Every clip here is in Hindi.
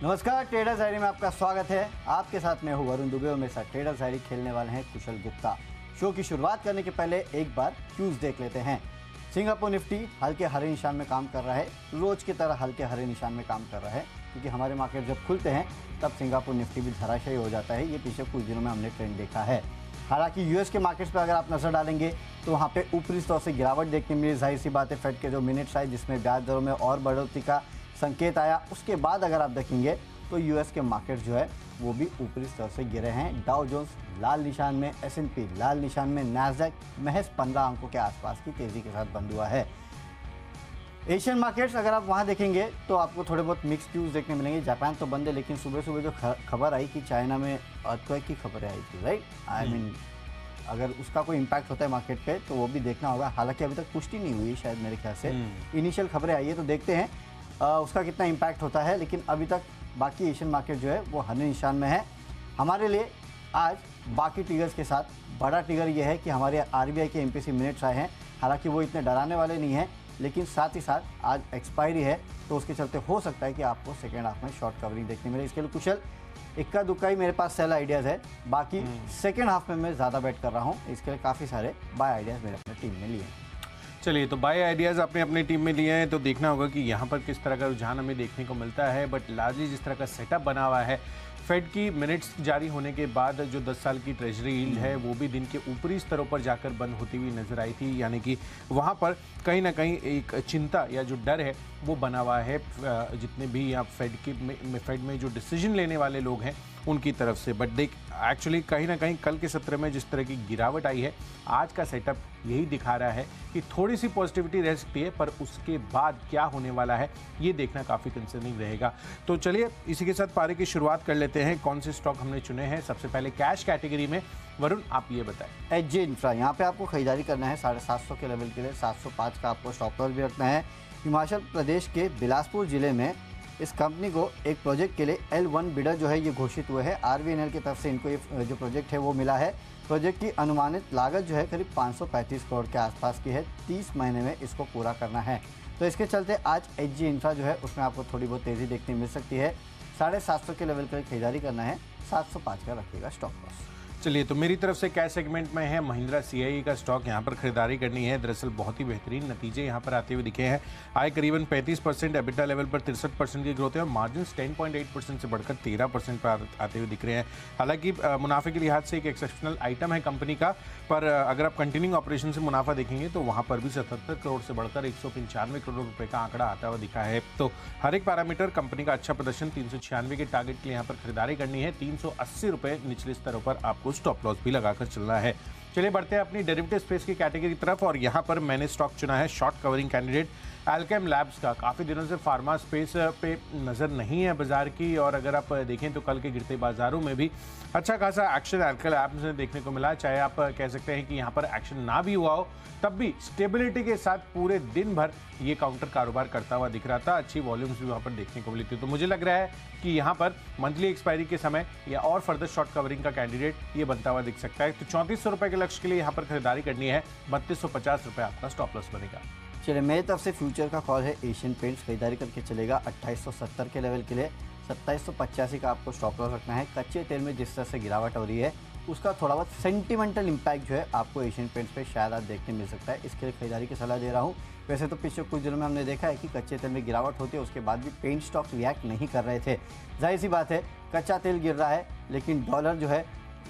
नमस्कार, ट्रेडर्स डायरी में आपका स्वागत है। आपके साथ मैं हूं वरुण दुबे और मेरे साथ ट्रेडर्स डायरी खेलने वाले हैं कुशल गुप्ता। शो की शुरुआत करने के पहले एक बार क्यूज देख लेते हैं। सिंगापुर निफ्टी हल्के हरे निशान में काम कर रहा है, रोज की तरह हल्के हरे निशान में काम कर रहा है, क्योंकि हमारे मार्केट जब खुलते हैं तब सिंगापुर निफ्टी भी धराशायी हो जाता है। ये पिछले कुछ दिनों में हमने ट्रेंड देखा है। हालांकि यूएस के मार्केट्स पर अगर आप नजर डालेंगे तो वहाँ पे ऊपरी तौर से गिरावट देखने मिली। जाहिर सी बात है, फेड के जो मिनट्स आए जिसमें ब्याज दरों में और बढ़ोतरी का संकेत आया, उसके बाद अगर आप देखेंगे तो यूएस के मार्केट जो है वो भी ऊपरी स्तर से गिरे हैं। डाउ जोन्स लाल निशान में, S&P लाल निशान में, नैस्डैक महज 15 अंकों के आसपास की तेजी के साथ बंद हुआ है। एशियन मार्केट्स अगर आप वहाँ देखेंगे तो आपको थोड़े बहुत मिक्स व्यूज देखने मिलेंगे। जापान तो बंद है, लेकिन सुबह सुबह जो खबर आई कि चाइना में अर्थक्वेक की खबरें आई थी, राइट, आई मीन अगर उसका कोई इम्पैक्ट होता है मार्केट पे तो वो भी देखना होगा। हालांकि अभी तक पुष्टि नहीं हुई शायद, मेरे ख्याल से इनिशियल खबरें आई है, तो देखते हैं उसका कितना इम्पैक्ट होता है। लेकिन अभी तक बाकी एशियन मार्केट जो है वो हरे निशान में है। हमारे लिए आज बाकी ट्रिगर्स के साथ बड़ा ट्रिगर ये है कि हमारे आरबीआई के एमपीसी मिनट्स आए हैं। हालांकि वो इतने डराने वाले नहीं हैं, लेकिन साथ ही साथ आज एक्सपायरी है, तो उसके चलते हो सकता है कि आपको सेकेंड हाफ में शॉर्ट कवरिंग देखने मिले। इसके लिए कुशल इक्का दुक्का ही मेरे पास सेल आइडियाज़ है, बाकी सेकेंड हाफ में मैं ज़्यादा बेट कर रहा हूँ। इसके लिए काफ़ी सारे बाय आइडियाज़ मेरे अपने टीम में लिए हैं। चलिए, तो बाय आइडियाज़ आपने अपनी टीम में लिए हैं, तो देखना होगा कि यहाँ पर किस तरह का रुझान हमें देखने को मिलता है। बट लार्जली जिस तरह का सेटअप बना हुआ है, फेड की मिनट्स जारी होने के बाद जो 10 साल की ट्रेजरी यील्ड है वो भी दिन के ऊपरी स्तरों पर जाकर बंद होती हुई नजर आई थी। यानी कि वहाँ पर कहीं ना कहीं एक चिंता या जो डर है वो बना हुआ है जितने भी आप फेड में जो डिसीजन लेने वाले लोग हैं उनकी तरफ से। बट देख, एक्चुअली कहीं ना कहीं कल के सत्र में जिस तरह की गिरावट आई है, आज का सेटअप यही दिखा रहा है कि थोड़ी सी पॉजिटिविटी रह सकती है, पर उसके बाद क्या होने वाला है ये देखना काफ़ी कंसर्निंग रहेगा। तो चलिए इसी के साथ पारी की शुरुआत कर लेते हैं। कौन से स्टॉक हमने चुने हैं? सबसे पहले कैश कैटेगरी में वरुण आप ये बताएं। एचजे इंफ्रा, यहाँ पे आपको खरीदारी करना है 750 के लेवल के लिए। 705 का आपको स्टॉप लॉस भी रखना है। हिमाचल प्रदेश के बिलासपुर जिले में इस कंपनी को एक प्रोजेक्ट के लिए L1 बिडर जो है ये घोषित हुए हैं। आरवीएनएल की तरफ से इनको ये जो प्रोजेक्ट है वो मिला है। प्रोजेक्ट की अनुमानित लागत जो है करीब 535 करोड़ के आसपास की है। 30 महीने में इसको पूरा करना है, तो इसके चलते आज एचजी इंफ्रा जो है उसमें आपको थोड़ी बहुत तेज़ी देखने मिल सकती है। 750 के लेवल पर खरीदारी करना है। 705 का रखिएगा स्टॉप लॉस। चलिए, तो मेरी तरफ से कैश सेगमेंट में है महिंद्रा सीआईई का स्टॉक, यहाँ पर खरीदारी करनी है। दरअसल बहुत ही बेहतरीन नतीजे यहाँ पर आते हुए दिखे हैं। आय करीबन 35%, एबिटा लेवल पर 63% की ग्रोथ है और मार्जिन 10.8% से बढ़कर 13% पर आते हुए दिख रहे हैं। हालांकि मुनाफे के लिहाज से एक एक्सेप्शनल आइटम है कंपनी का, पर अगर आप कंटिन्यूइंग ऑपरेशन से मुनाफा देखेंगे तो वहाँ पर भी 77 करोड़ से बढ़कर 195 करोड़ रुपये का आंकड़ा आता हुआ दिखा है। तो हर एक पैरामीटर कंपनी का अच्छा प्रदर्शन। 396 के टारगेट के लिए यहाँ पर खरीदारी करनी है। 380 रुपये निचले स्तरों पर आपको स्टॉप लॉस भी लगाकर चलना है। चलिए बढ़ते हैं अपनी डेरिवेटिव स्पेस की कैटेगरी तरफ, और यहाँ पर मैंने स्टॉक चुना है short covering candidate Alkem labs का। काफ़ी दिनों से फार्मा स्पेस पे नज़र नहीं है बाजार की, और अगर आप देखें तो कल के गिरते बाजारों में भी अच्छा खासा एक्शन अल्केम लैब्स में देखने को मिला। चाहे आप कह सकते हैं कि यहाँ पर एक्शन ना भी हुआ हो, तब भी स्टेबिलिटी के साथ पूरे दिन भर ये काउंटर कारोबार करता हुआ दिख रहा था। अच्छी वॉल्यूम्स भी वहाँ पर देखने को मिली थी। तो मुझे लग रहा है कि यहाँ पर मंथली एक्सपायरी के समय या और फर्दर शॉर्ट कवरिंग का कैंडिडेट ये बनता हुआ दिख सकता है। तो 3400 रुपये के लक्ष्य के लिए यहाँ पर खरीदारी करनी है। 3250 रुपये आपका स्टॉप लॉस बनेगा। चलिए, मेरी तरफ से फ्यूचर का कॉल है एशियन पेंट्स, खरीदारी करके चलेगा 2870 के लेवल के लिए। 2785 का आपको स्टॉप लॉस रखना है। कच्चे तेल में जिस तरह से गिरावट हो रही है उसका थोड़ा बहुत सेंटिमेंटल इम्पैक्ट जो है आपको एशियन पेंट्स पे शायद आज देखने मिल सकता है। इसके लिए खरीदारी की सलाह दे रहा हूँ। वैसे तो पिछले कुछ दिनों में हमने देखा है कि कच्चे तेल में गिरावट होती है, उसके बाद भी पेंट स्टॉक रिएक्ट नहीं कर रहे थे। जाहिर सी बात है, कच्चा तेल गिर रहा है, लेकिन डॉलर जो है,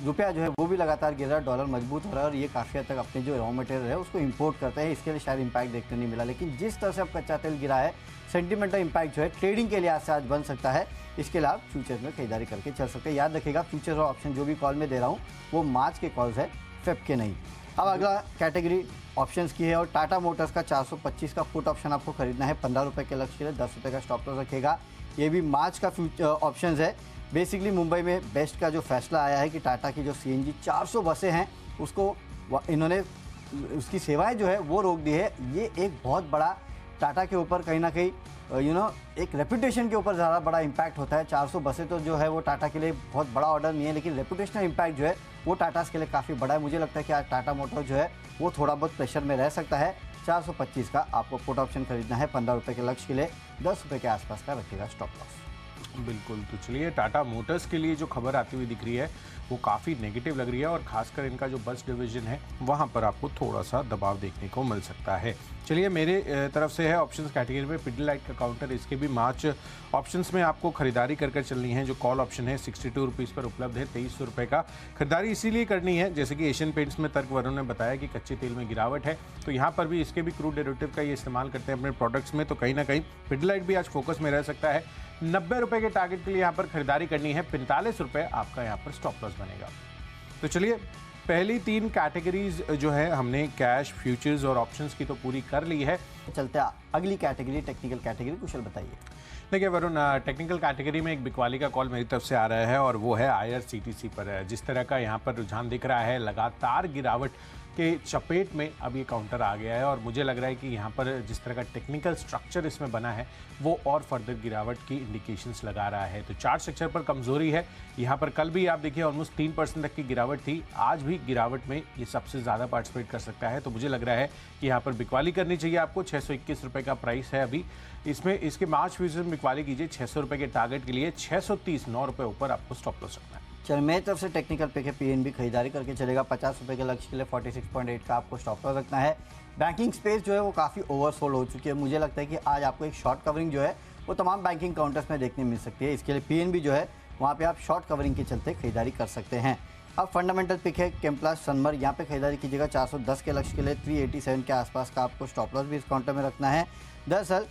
रुपया जो है वो भी लगातार गिर रहा है, डॉलर मजबूत हो रहा है, और ये काफ़ी हद तक अपने जो रॉ मटेरियल है उसको इंपोर्ट करते हैं। इसके लिए शायद इम्पैक्ट देखने नहीं मिला, लेकिन जिस तरह से अब कच्चा तेल गिरा है, सेंटिमेंटल इम्पैक्ट जो है ट्रेडिंग के लिहाज से आज बन सकता है। इसके लिए आप फ्यूचर में खरीदारी करके चल सकते हैं। याद रखिएगा, फ्यूचर और ऑप्शन जो भी कॉल में दे रहा हूँ वो मार्च के कॉल्स है, फेब के नहीं। अब अगला कैटेगरी ऑप्शंस की है, और टाटा मोटर्स का 425 का पुट ऑप्शन आपको खरीदना है। 15 रुपये के लक्ष्य के लिए 10 रुपये का स्टॉप लॉस रखेगा। ये भी मार्च का ऑप्शन है। बेसिकली मुंबई में बेस्ट का जो फैसला आया है कि टाटा की जो CNG 400 बसें हैं उसको इन्होंने उसकी सेवाएं जो है वो रोक दी है। ये एक बहुत बड़ा टाटा के ऊपर कहीं ना कहीं एक रेपुटेशन के ऊपर ज़्यादा बड़ा इम्पैक्ट होता है। 400 बसें तो जो है वो टाटा के लिए बहुत बड़ा ऑर्डर नहीं है, लेकिन रेपुटेशनल इम्पैक्ट जो है वो टाटा के लिए काफ़ी बड़ा है। मुझे लगता है कि आज टाटा मोटर जो है वो थोड़ा बहुत प्रेशर में रह सकता है। 425 का आपको पुट ऑप्शन खरीदना है 15 रुपये के लक्ष्य के लिए, 10 रुपये के आसपास का रखिएगा स्टॉप लॉस। बिल्कुल, तो चलिए टाटा मोटर्स के लिए जो खबर आती हुई दिख रही है वो काफ़ी नेगेटिव लग रही है और खासकर इनका जो बस डिवीजन है वहाँ पर आपको थोड़ा सा दबाव देखने को मिल सकता है। चलिए मेरे तरफ से है ऑप्शंस कैटेगरी में पिडिलाइट का काउंटर, इसके भी मार्च ऑप्शंस में आपको खरीदारी कर चलनी है। जो कॉल ऑप्शन है 62 रुपीज़ पर उपलब्ध है, 2300 रुपये का। खरीदारी इसीलिए करनी है जैसे कि एशियन पेंट्स में तर्क वरुण ने बताया कि कच्चे तेल में गिरावट है, तो यहाँ पर भी इसके भी क्रूड डेरिवेटिव का ये इस्तेमाल करते हैं अपने प्रोडक्ट्स में, तो कहीं ना कहीं पिडिलाइट भी आज फोकस में रह सकता है। 90 रुपये के टारगेट के लिए यहाँ पर खरीदारी करनी है, 45 रुपये आपका यहाँ पर स्टॉप लॉस बनेगा। तो चलिए पहली 3 कैटेगरीज जो है हमने कैश, फ्यूचर्स और ऑप्शंस की तो पूरी कर ली है। चलते अगली कैटेगरी टेक्निकल कैटेगरी, कुशल बताइए। देखिए वरुण, टेक्निकल कैटेगरी में एक बिकवाली का कॉल मेरी तरफ से आ रहा है और वो है IRCTC पर। जिस तरह का यहाँ पर रुझान दिख रहा है, लगातार गिरावट के चपेट में अब ये काउंटर आ गया है और मुझे लग रहा है कि यहाँ पर जिस तरह का टेक्निकल स्ट्रक्चर इसमें बना है वो और फर्दर गिरावट की इंडिकेशंस लगा रहा है। तो चार्ट स्ट्रक्चर पर कमजोरी है यहाँ पर। कल भी आप देखिए ऑलमोस्ट 3% तक की गिरावट थी, आज भी गिरावट में ये सबसे ज़्यादा पार्टिसिपेट कर सकता है। तो मुझे लग रहा है कि यहाँ पर बिकवाली करनी चाहिए आपको। 621 रुपये का प्राइस है अभी इसमें। इसके मार्च फ्यूचर में बिकवाली कीजिए 600 रुपये के टारगेट के लिए, 630 9 रुपये ऊपर आपको स्टॉप लॉस रखना है। चल मेरी तरफ से टेक्निकल पे के PNB खरीदारी करके चलेगा 50 रुपये के लक्ष्य के लिए, 46.8 का आपको स्टॉप लॉस रखना है। बैंकिंग स्पेस जो है वो काफ़ी ओवरसोल्ड हो चुकी है। मुझे लगता है कि आज आपको एक शॉर्ट कवरिंग जो है वो तमाम बैंकिंग काउंटर्स में देखने मिल सकती है। इसके लिए PNB जो है वहाँ पे आप शॉर्ट कवरिंग के चलते खरीदारी कर सकते हैं। अब फंडामेंटल पिक है कैम्प्लास सनमर, यहाँ पे खरीदारी कीजिएगा 410 के लक्ष्य के लिए, 387 के आसपास का आपको स्टॉप लॉस भी इस काउंटर में रखना है। दरअसल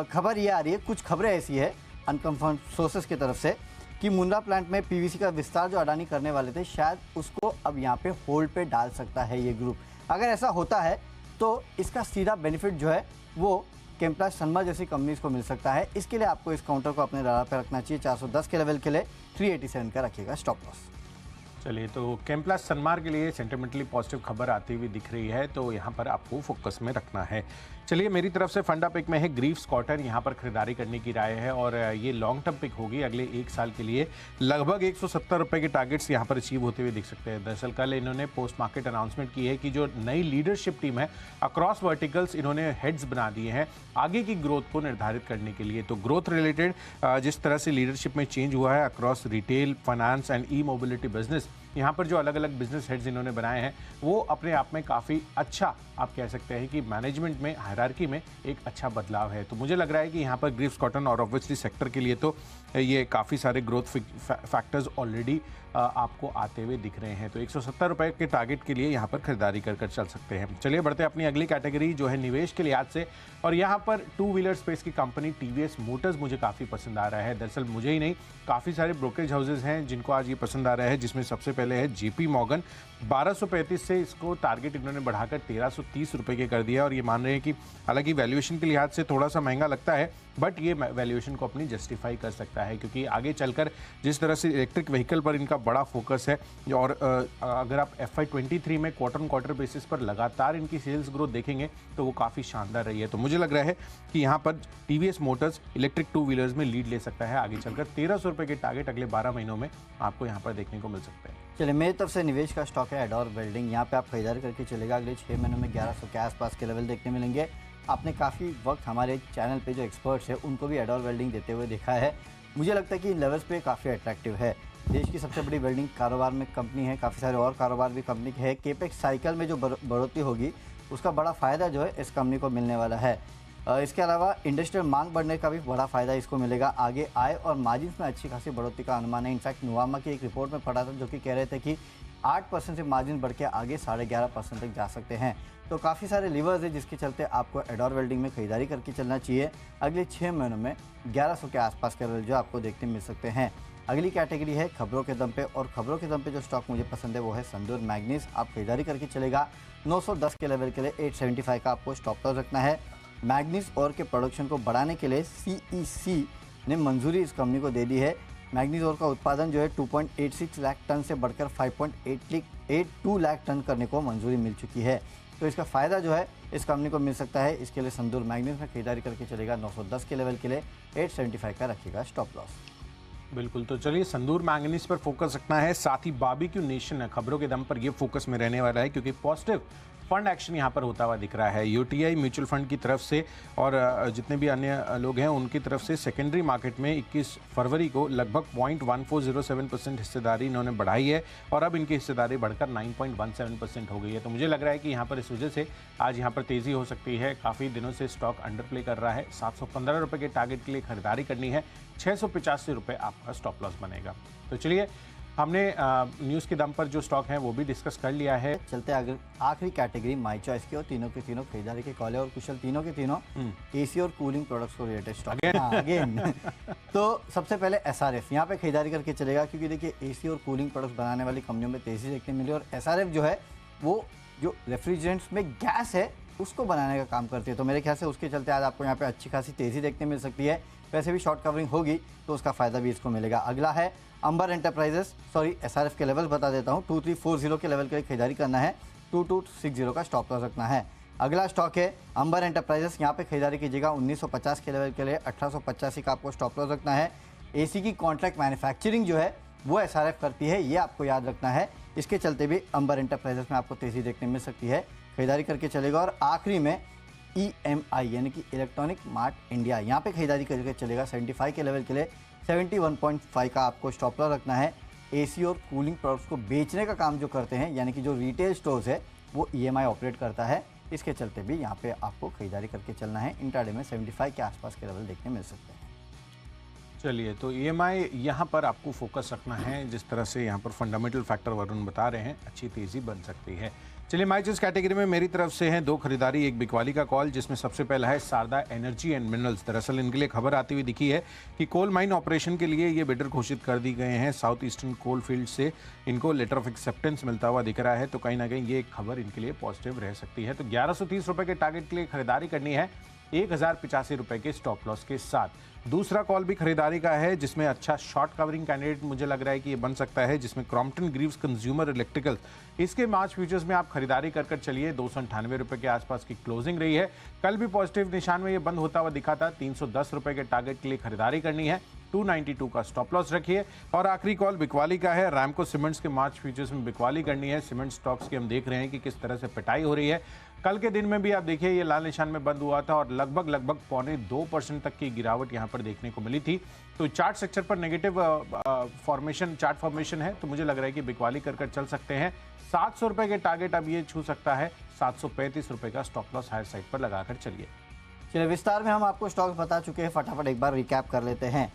खबर ये आ रही है, कुछ खबरें ऐसी है अनकन्फर्म सोर्सेस की तरफ से कि मुंद्रा प्लांट में PVC का विस्तार जो अडानी करने वाले थे, शायद उसको अब यहाँ पे होल्ड पे डाल सकता है ये ग्रुप। अगर ऐसा होता है तो इसका सीधा बेनिफिट जो है वो कैम्प्लास सनमर जैसी कंपनीज को मिल सकता है। इसके लिए आपको इस काउंटर को अपने रडार पर रखना चाहिए। 410 के लेवल के लिए 387 का रखिएगा स्टॉप लॉस। चलिए तो कैम्प्लास सनमार के लिए सेंटिमेंटली पॉजिटिव खबर आती हुई दिख रही है, तो यहाँ पर आपको फोकस में रखना है। चलिए मेरी तरफ से फंडा पिक में है ग्रीव्स कॉटन, यहाँ पर खरीदारी करने की राय है और ये लॉन्ग टर्म पिक होगी अगले 1 साल के लिए। लगभग 170 रुपये के टारगेट्स यहाँ पर अचीव होते हुए दिख सकते हैं। दरअसल कल इन्होंने पोस्ट मार्केट अनाउंसमेंट की है कि जो नई लीडरशिप टीम है अक्रॉस वर्टिकल्स इन्होंने हेड्स बना दिए हैं आगे की ग्रोथ को निर्धारित करने के लिए। तो ग्रोथ रिलेटेड जिस तरह से लीडरशिप में चेंज हुआ है across retail, finance and E mobility business, यहाँ पर जो अलग अलग बिजनेस हेड्स इन्होंने बनाए हैं वो अपने आप में काफ़ी अच्छा आप कह सकते हैं कि मैनेजमेंट में हायरार्की में एक अच्छा बदलाव है। तो मुझे लग रहा है कि यहाँ पर ग्रीव्स कॉटन और ऑब्वियसली सेक्टर के लिए तो ये काफ़ी सारे ग्रोथ फैक्टर्स ऑलरेडी आपको आते हुए दिख रहे हैं। तो 170 रुपये के टारगेट के लिए यहाँ पर खरीदारी कर चल सकते हैं। चलिए बढ़ते हैं अपनी अगली कैटेगरी जो है निवेश के लिहाज से, और यहाँ पर 2 व्हीलर स्पेस की कंपनी TVS मोटर्स मुझे काफ़ी पसंद आ रहा है। दरअसल मुझे ही नहीं, काफ़ी सारे ब्रोकरेज हाउसेज हैं जिनको आज ये पसंद आ रहा है, जिसमें सबसे पहले है JP मॉर्गन। 1235 से इसको टारगेट इन्होंने बढ़ाकर 1330 रुपये के कर दिया और ये मान रहे हैं कि हालांकि वैल्यूएशन के लिहाज से थोड़ा सा महंगा लगता है बट ये वैल्यूएशन को अपनी जस्टिफाई कर सकता है, क्योंकि आगे चलकर जिस तरह से इलेक्ट्रिक व्हीकल पर इनका बड़ा फोकस है और अगर आप FY23 में क्वार्टर ऑन क्वार्टर बेसिस पर लगातार इनकी सेल्स ग्रोथ देखेंगे तो वो काफ़ी शानदार रही है। तो मुझे लग रहा है कि यहाँ पर TVS मोटर्स इलेक्ट्रिक 2 व्हीलर्स में लीड ले सकता है आगे चलकर। 1300 रुपये के टारगेट अगले 12 महीनों में आपको यहाँ पर देखने को मिल सकते हैं। चलिए मेरी तरफ से निवेश का स्टॉक है एडोर वेल्डिंग, यहाँ पे आप खरीदारी करके चलेगा। अगले 6 महीनों में 1100 के आसपास के लेवल देखने मिलेंगे। आपने काफ़ी वक्त हमारे चैनल पे जो एक्सपर्ट्स हैं उनको भी एडोर वेल्डिंग देते हुए देखा है। मुझे लगता है कि इन लेवल्स पे काफ़ी अट्रैक्टिव है। देश की सबसे बड़ी वेल्डिंग कारोबार में कंपनी है, काफ़ी सारे और कारोबार भी कंपनी के है। केपेक्स साइकिल में जो बढ़ोतरी होगी उसका बड़ा फ़ायदा जो है इस कंपनी को मिलने वाला है। इसके अलावा इंडस्ट्रियल मांग बढ़ने का भी बड़ा फ़ायदा इसको मिलेगा। आगे आय और मार्जिन्स में अच्छी खासी बढ़ोतरी का अनुमान है। इनफैक्ट नुवामा की एक रिपोर्ट में पढ़ा था जो कि कह रहे थे कि 8% से मार्जिन बढ़ के आगे 11.5% तक जा सकते हैं। तो काफ़ी सारे लीवर्स है जिसके चलते आपको एडोर वेल्डिंग में खरीदारी करके चलना चाहिए। अगले 6 महीनों में 1100 के आसपास के लेवल जो आपको देखने मिल सकते हैं। अगली कैटेगरी है खबरों के दम पे, और खबरों के दम पे जो स्टॉक मुझे पसंद है वो है संदूर मैग्नीज। आप खरीदारी करके चलेगा 910 के लेवल के लिए 875 का आपको स्टॉप लॉस रखना है। मैग्नीज और के प्रोडक्शन को बढ़ाने के लिए CEC ने मंजूरी इस कंपनी को दे दी है। मैग्नीज और का उत्पादन जो है 2.86 लाख टन से बढ़कर 5.82 लाख टन करने को मंजूरी मिल चुकी है। तो इसका फ़ायदा जो है इस कंपनी को मिल सकता है। इसके लिए संदूर मैग्नीज में खरीदारी करके चलेगा। 910 के लेवल के लिए 875 का रखिएगा स्टॉप लॉस। बिल्कुल, तो चलिए संदूर मैंगनीज पर फोकस रखना है। साथ ही बारबेक्यू नेशन खबरों के दम पर ये फोकस में रहने वाला है क्योंकि पॉजिटिव फंड एक्शन यहाँ पर होता हुआ दिख रहा है। यूटीआई म्यूचुअल फंड की तरफ से और जितने भी अन्य लोग हैं उनकी तरफ से सेकेंडरी मार्केट में 21 फरवरी को लगभग 0.1407% हिस्सेदारी इन्होंने बढ़ाई है और अब इनकी हिस्सेदारी बढ़कर 9.17% हो गई है। तो मुझे लग रहा है कि यहाँ पर इस वजह से आज यहाँ पर तेज़ी हो सकती है। काफ़ी दिनों से स्टॉक अंडर प्ले कर रहा है। 715 रुपये के टारगेट के लिए खरीदारी करनी है। 685 रुपये आपका स्टॉप लॉस बनेगा। तो चलिए, हमने न्यूज़ के दम पर जो स्टॉक हैं वो भी डिस्कस कर लिया है। चलते आगे आखिरी कैटेगरी माई चॉइस की, और तीनों के तीनों खरीदारी के कॉल है और कुशल तीनों के तीनों एसी और कूलिंग प्रोडक्ट्स को रिलेटेड स्टॉक अगेन तो सबसे पहले एसआरएफ यहाँ पे खरीदारी करके चलेगा, क्योंकि देखिए एसी और कूलिंग प्रोडक्ट्स बनाने वाली कंपनियों में तेजी देखने मिली और एसआरएफ जो है वो जो रेफ्रिजरेंट्स में गैस है उसको बनाने का काम करती है। तो मेरे ख्याल से उसके चलते आज आपको यहाँ पे अच्छी खासी तेज़ी देखने मिल सकती है। वैसे भी शॉर्ट कवरिंग होगी तो उसका फ़ायदा भी इसको मिलेगा। अगला है अंबर एंटरप्राइजेस, सॉरी एसआरएफ के लेवल बता देता हूँ। 2340 के लेवल के लिए खरीदारी करना है, 2260 का स्टॉप लॉस रखना है। अगला स्टॉक है अंबर एंटरप्राइजेस, यहाँ पे खरीदारी कीजिएगा 1950 के लेवल के लिए 1885 का आपको स्टॉप लॉस रखना है। एसी की कॉन्ट्रैक्ट मैन्युफैक्चरिंग जो है वो एसआरएफ करती है, ये आपको याद रखना है। इसके चलते भी अंबर एंटरप्राइजेस में आपको तेज़ी देखने मिल सकती है, खरीदारी करके चलेगा। और आखिरी में EMI यानी कि इलेक्ट्रॉनिक मार्ट इंडिया, यहाँ पे खरीदारी करके चलेगा 75 के लेवल के लिए 71.5 का आपको स्टॉप लॉस रखना है। एसी और कूलिंग प्रोडक्ट्स को बेचने का काम जो करते हैं यानी कि जो रिटेल स्टोर्स है वो EMI ऑपरेट करता है, इसके चलते भी यहाँ पे आपको खरीदारी करके चलना है। इंट्राडे में 75 के आसपास के लेवल देखने मिल सकते हैं। चलिए, तो EMI यहाँ पर आपको फोकस रखना है। जिस तरह से यहाँ पर फंडामेंटल फैक्टर वरुण बता रहे हैं, अच्छी तेज़ी बन सकती है। चलिए, माई चॉइस कैटेगरी में मेरी तरफ से हैं 2 खरीदारी, एक बिकवाली का कॉल, जिसमें सबसे पहला है शारदा एनर्जी एंड मिनरल्स। दरअसल इनके लिए खबर आती हुई दिखी है कि कोल माइन ऑपरेशन के लिए ये बिडर घोषित कर दी गए हैं। साउथ ईस्टर्न कोल फील्ड से इनको लेटर ऑफ एक्सेप्टेंस मिलता हुआ दिख रहा है, तो कहीं ना कहीं ये एक खबर इनके लिए पॉजिटिव रह सकती है। तो 1130 रुपये के टारगेट के लिए खरीदारी करनी है 1085 रुपये के स्टॉप लॉस के साथ। दूसरा कॉल भी खरीदारी का है, जिसमें अच्छा शॉर्ट कवरिंग कैंडिडेट मुझे लग रहा है कि ये बन सकता है, जिसमें क्रॉम्पटन ग्रीव्स कंज्यूमर इलेक्ट्रिकल, इसके मार्च फ्यूचर्स में आप खरीदारी कर चलिए। 298 रुपये के आसपास की क्लोजिंग रही है। कल भी पॉजिटिव निशान में ये बंद होता हुआ दिखा था। 310 रुपये के टारगेट के लिए खरीदारी करनी है, 292 का स्टॉप लॉस रखिए। और आखिरी कॉल बिकवाली का है। रैमको सीमेंट्स के मार्च फ्यूचर्स में बिकवाली करनी है। सीमेंट स्टॉक्स की हम देख रहे हैं कि किस तरह से पिटाई हो रही है। कल के दिन में भी आप देखिए ये लाल निशान में बंद हुआ था और लगभग 0.25% तक की गिरावट यहाँ पर देखने को मिली थी। तो चार्ट सेक्टर पर नेगेटिव चार्ट फॉर्मेशन है, तो मुझे लग रहा है कि बिकवाली कर चल सकते हैं। 700 रुपये के टारगेट अब ये छू सकता है, 735 रुपये का स्टॉप लॉस हायर साइड पर लगाकर चलिए। चलिए, विस्तार में हम आपको स्टॉक्स बता चुके हैं, फटाफट एक बार रिकैप कर लेते हैं।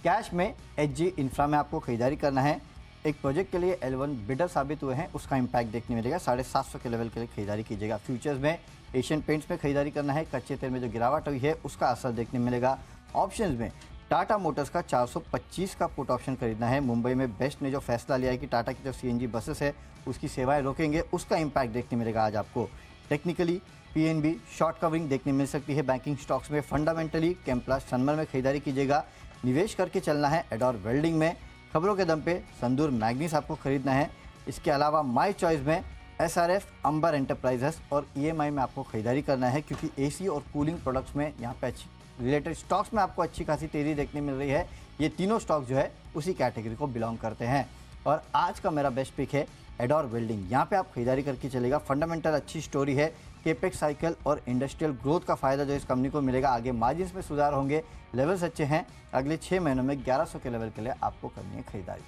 कैश में HG इंफ्रा में आपको खरीदारी करना है। एक प्रोजेक्ट के लिए L1 बिडर साबित हुए हैं, उसका इंपैक्ट देखने मिलेगा। 750 के लेवल के लिए खरीदारी कीजिएगा। फ्यूचर्स में एशियन पेंट्स में खरीदारी करना है। कच्चे तेल में जो गिरावट हुई है उसका असर देखने मिलेगा। ऑप्शंस में टाटा मोटर्स का 425 का पुट ऑप्शन खरीदना है। मुंबई में बेस्ट ने जो फैसला लिया है कि टाटा की जो CNG बसेस है उसकी सेवाएं रोकेंगे, उसका इंपैक्ट देखने मिलेगा आज आपको। टेक्निकली PNB शॉर्ट कवरिंग देखने मिल सकती है। बैंकिंग स्टॉक्स में फंडामेंटली कैम्प्लास सनमर में खरीदारी कीजिएगा। निवेश करके चलना है एडोर वेल्डिंग में। खबरों के दम पे संदूर मैग्नीस आपको खरीदना है। इसके अलावा माई चॉइस में SRF, अंबर एंटरप्राइजेस और EMI में आपको खरीदारी करना है, क्योंकि AC और कूलिंग प्रोडक्ट्स में यहाँ पे अच्छी रिलेटेड स्टॉक्स में आपको अच्छी खासी तेज़ी देखने मिल रही है। ये तीनों स्टॉक जो है उसी कैटेगरी को बिलोंग करते हैं। और आज का मेरा बेस्ट पिक है एडोर वेल्डिंग, यहाँ पे आप खरीदारी करके चलेगा। फंडामेंटल अच्छी स्टोरी है। केपेक्स साइकिल और इंडस्ट्रियल ग्रोथ का फायदा जो इस कंपनी को मिलेगा। आगे मार्जिन्स में सुधार होंगे, लेवल्स अच्छे हैं। अगले 6 महीनों में 1100 के लेवल के लिए आपको करनी है खरीदारी।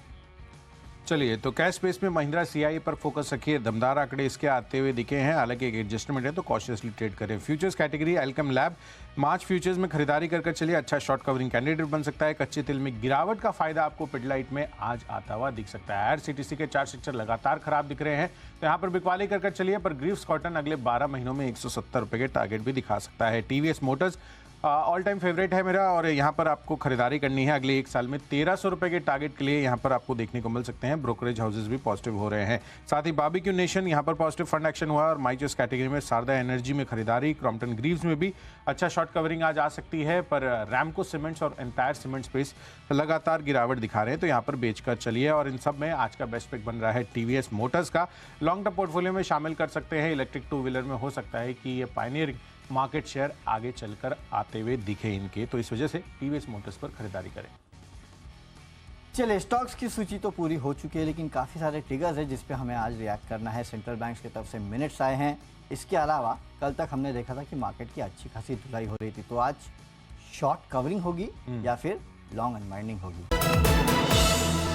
चलिए, तो कैश स्पेस में महिंद्रा CIE पर फोकस रखिए। दमदार आंकड़े इसके आते हुए दिखे हैं, हालांकि एक एडजस्टमेंट है तो कॉशियसली ट्रेड करें। Futures category Alkem lab, March futures में खरीदारी कर चलिए। अच्छा शॉर्ट कवरिंग कैंडिडेट बन सकता है। कच्चे तेल में गिरावट का फायदा आपको पिडलाइट में आज आता हुआ दिख सकता है। IRCTC के चार्ट सेक्टर लगातार खराब दिख रहे हैं, तो यहाँ पर बिकवाली कर चलिए। पर ग्रीव्स कॉटन अगले 12 महीनों में 170 रुपये के टारगेट भी दिखा सकता है। TVS Motors all time favourite है मेरा, और यहाँ पर आपको खरीदारी करनी है अगले 1 साल में। 1300 रुपये के टारगेट के लिए यहाँ पर आपको देखने को मिल सकते हैं। ब्रोकरेज हाउसेज भी पॉजिटिव हो रहे हैं। साथ ही बारबेक्यू नेशन यहाँ पर पॉजिटिव फंड एक्शन हुआ। और माई चॉइस कैटेगरी में शारदा एनर्जी में खरीदारी, क्रॉम्पटन ग्रीव्स में भी अच्छा शॉर्ट कवरिंग आज आ सकती है। पर रैमको सीमेंट्स और एंटायर सीमेंट स्पेस लगातार गिरावट दिखा रहे हैं, तो यहाँ पर बेचकर चलिए। और इन सब में आज का बेस्ट पिक बन रहा है TVS मोटर्स का। लॉन्ग टर्म पोर्टफोलियो में शामिल कर सकते हैं। इलेक्ट्रिक 2 व्हीलर में हो सकता है कि ये पायनियर मार्केट शेयर आगे चलकर आते हुए दिखे इनके, तो इस वजह से TVS मोटर्स पर खरीदारी करें। चलिए, स्टॉक्स की सूची तो पूरी हो चुकी है, लेकिन काफ़ी सारे ट्रिगर्स हैं जिस पे हमें आज रिएक्ट करना है। सेंट्रल बैंक्स की तरफ से मिनट्स आए हैं। इसके अलावा कल तक हमने देखा था कि मार्केट की अच्छी खासी धुलाई हो रही थी, तो आज शॉर्ट कवरिंग होगी या फिर लॉन्ग अनवाइंडिंग होगी।